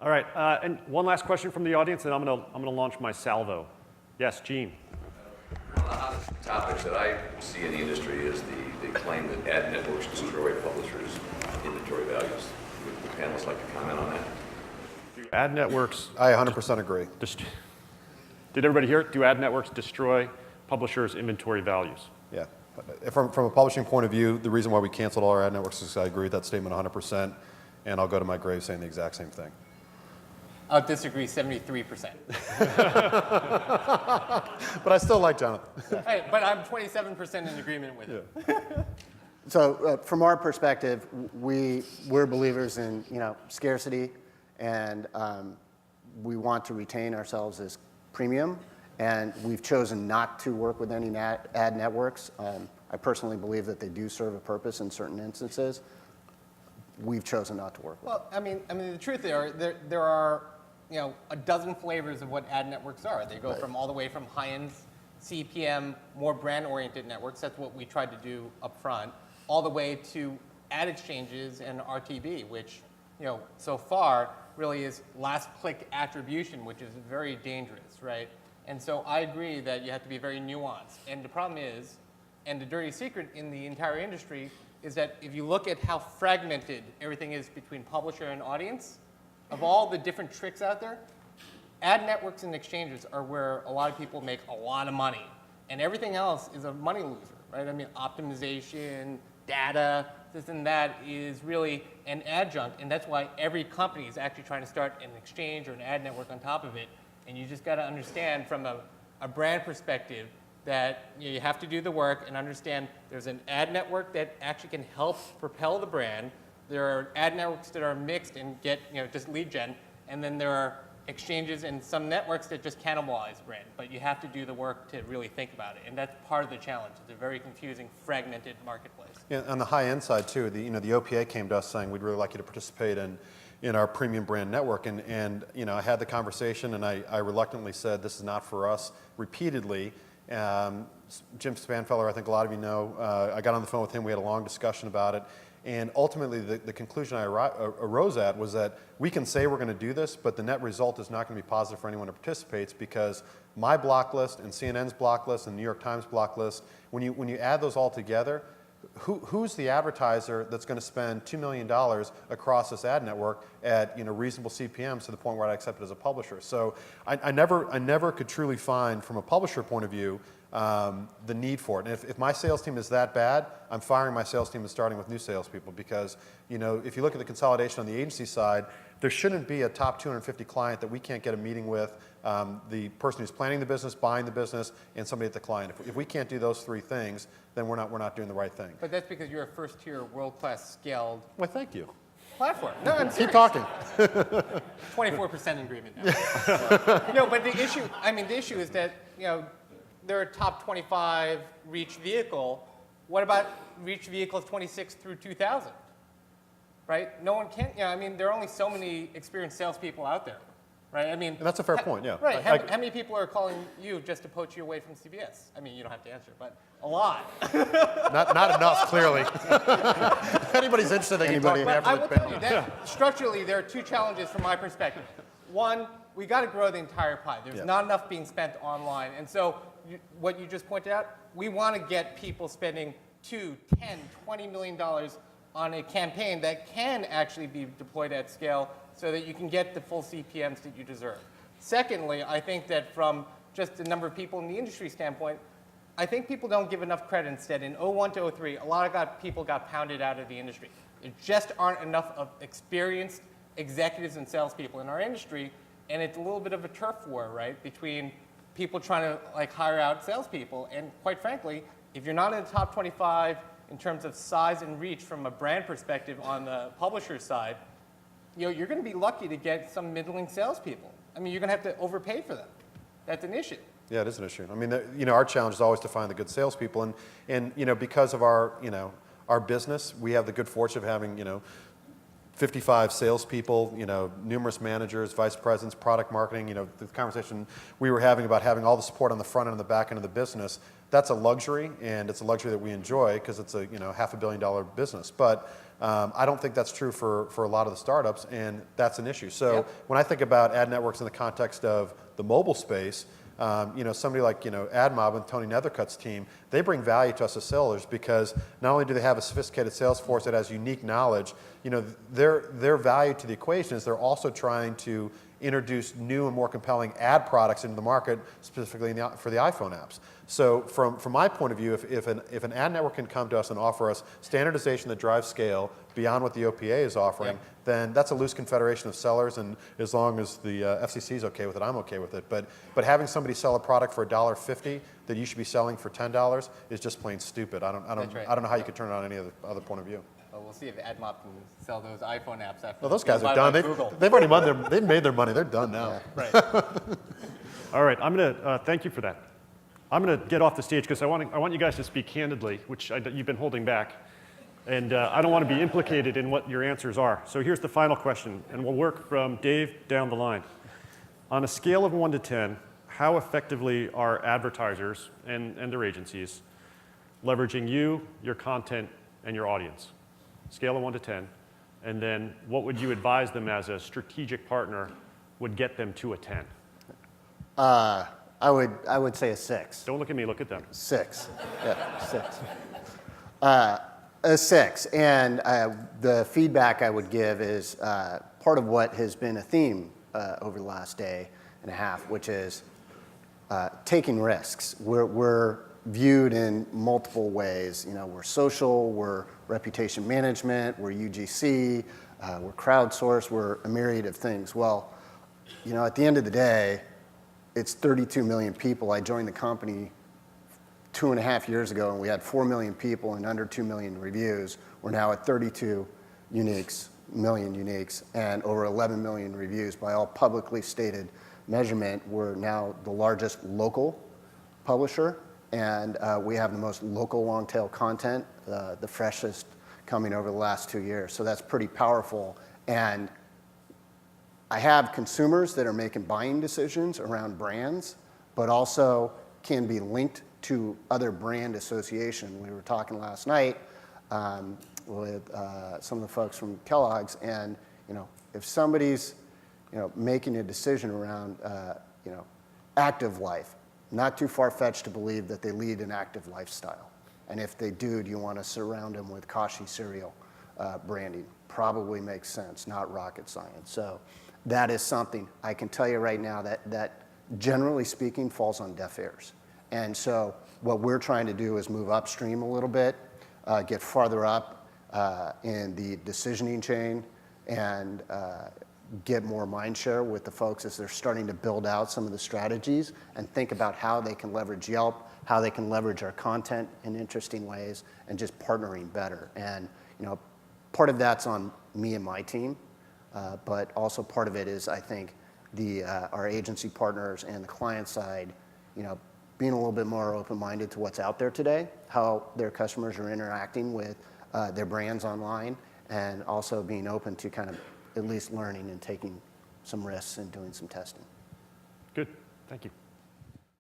All right, and one last question from the audience, and I'm gonna launch my salvo. Yes, Gene. One of the hottest topics that I see in the industry is the claim that ad networks destroy publishers' inventory values. Would the panelists like to comment on that? Ad networks. I 100% agree. Did everybody hear it? Do ad networks destroy publishers' inventory values? Yeah. From a publishing point of view, the reason why we canceled all our ad networks is I agree with that statement 100%, and I'll go to my grave saying the exact same thing. I'll disagree 73%. But I still like Jonathan. Hey, but I'm 27% in agreement with it. So from our perspective, we're believers in scarcity, and we want to retain ourselves as premium, and we've chosen not to work with any ad networks. I personally believe that they do serve a purpose in certain instances. We've chosen not to work with. Well, I mean, the truth there are a dozen flavors of what ad networks are. They go from all the way from high-end CPM, more brand-oriented networks. That's what we tried to do up front, all the way to ad exchanges and RTB, which so far really is last-click attribution, which is very dangerous, right? And so I agree that you have to be very nuanced. And the problem is, and the dirty secret in the entire industry, is that if you look at how fragmented everything is between publisher and audience, of all the different tricks out there, ad networks and exchanges are where a lot of people make a lot of money. And everything else is a money loser, right? I mean, optimization, data, this and that is really an adjunct. And that's why every company is actually trying to start an exchange or an ad network on top of it. And you just got to understand from a brand perspective that you have to do the work and understand there's an ad network that actually can help propel the brand. There are ad networks that are mixed and get just lead gen, and then there are exchanges and some networks that just cannibalize brand. But you have to do the work to really think about it, and that's part of the challenge. It's a very confusing, fragmented marketplace. Yeah, on the high-end side too, the OPA came to us saying we'd really like you to participate in our premium brand network, and I had the conversation, and I reluctantly said this is not for us repeatedly. Jim Spanfeller, I think a lot of you know, I got on the phone with him, we had a long discussion about it, and ultimately the conclusion I arose at was that we can say we're going to do this, but the net result is not going to be positive for anyone who participates, because my block list and CNN's block list and New York Times block list, when you add those all together, who's the advertiser that's going to spend $2 million across this ad network at reasonable CPMs to the point where I'd accept it as a publisher? So I never could truly find, from a publisher point of view, the need for it. And if my sales team is that bad, I'm firing my sales team and starting with new salespeople, because if you look at the consolidation on the agency side, there shouldn't be a top 250 client that we can't get a meeting with, the person who's planning the business, buying the business, and somebody at the client. If we can't do those three things, then we're not doing the right thing. But that's because you're a first-tier, world-class scaled Well, thank you. platform. No, I'm serious. Keep talking. 24% agreement now. No, but the issue is that they're a top 25 reach vehicle. What about reach vehicles 26 through 2000? Right? No one can. There are only so many experienced salespeople out there. Right? And that's a fair point, yeah. Right. How many people are calling you just to poach you away from CBS? You don't have to answer, but a lot. Not enough, clearly. If anybody's interested, they can talk to But I will tell you Beverly. that structurally, there are two challenges from my perspective. One, we got to grow the entire pie. There's not enough being spent online. And so what you just pointed out, we want to get people spending $2, $10, $20 million on a campaign that can actually be deployed at scale so that you can get the full CPMs that you deserve. Secondly, I think that from just the number of people in the industry standpoint, I think people don't give enough credit. Instead, in 01 to 03, a lot of people got pounded out of the industry. There just aren't enough of experienced executives and salespeople in our industry, and it's a little bit of a turf war, right, between people trying to hire out salespeople. And quite frankly, if you're not in the top 25 in terms of size and reach from a brand perspective on the publisher side, you're going to be lucky to get some middling salespeople. You're going to have to overpay for them. That's an issue. Yeah, it is an issue. Our challenge is always to find the good salespeople, and because of our business, we have the good fortune of having 55 salespeople, numerous managers, vice presidents, product marketing. The conversation we were having about having all the support on the front end and the back end of the business. That's a luxury, and it's a luxury that we enjoy because it's a $500 million business. But I don't think that's true for a lot of the startups, and that's an issue. So Yep. when I think about ad networks in the context of the mobile space, somebody like AdMob and Tony Nethercutt's team, they bring value to us as sellers because not only do they have a sophisticated sales force that has unique knowledge, their value to the equation is they're also trying to introduce new and more compelling ad products into the market, specifically for the iPhone apps. So from my point of view, if an ad network can come to us and offer us standardization that drives scale beyond what the OPA is offering, then that's a loose confederation of sellers, and as long as the FCC is okay with it, I'm okay with it. But having somebody sell a product for $1.50 that you should be selling for $10 is just plain stupid. I don't know how you could turn it on any other point of view. Well, we'll see if AdMob can sell those iPhone apps after. Well, those guys are bought done. by Google. They've already they've made their money. They're done now. Right. All right, I'm going to thank you for that. I'm going to get off the stage because I want you guys to speak candidly, which you've been holding back. And I don't want to be implicated in what your answers are. So here's the final question, and we'll work from Dave down the line. On a scale of 1 to 10, how effectively are advertisers and their agencies leveraging you, your content, and your audience? Scale of 1 to 10. And then what would you advise them as a strategic partner would get them to a 10? I would say a 6. Don't look at me, look at them. 6. Yeah, 6. A 6. And the feedback I would give is part of what has been a theme over the last day and a half, which is taking risks. We're viewed in multiple ways. We're social, we're reputation management, we're UGC, we're crowdsourced, we're a myriad of things. Well, at the end of the day, it's 32 million people. I joined the company 2.5 years ago, and we had 4 million people and under 2 million reviews. We're now at 32 million uniques, and over 11 million reviews by all publicly stated measurement. We're now the largest local publisher, and we have the most local long-tail content, the freshest coming over the last 2 years. So that's pretty powerful. And I have consumers that are making buying decisions around brands, but also can be linked to other brand association. We were talking last night with some of the folks from Kellogg's, and if somebody's making a decision around active life, not too far-fetched to believe that they lead an active lifestyle. And if they do you want to surround them with Kashi cereal branding? Probably makes sense, not rocket science. So that is something I can tell you right now that generally speaking falls on deaf ears. And so what we're trying to do is move upstream a little bit, get farther up in the decisioning chain, and get more mind share with the folks as they're starting to build out some of the strategies and think about how they can leverage Yelp, how they can leverage our content in interesting ways, and just partnering better. And part of that's on me and my team, but also part of it is, I think, our agency partners and the client side, being a little bit more open-minded to what's out there today, how their customers are interacting with their brands online, and also being open to kind of at least learning and taking some risks and doing some testing. Good, thank you.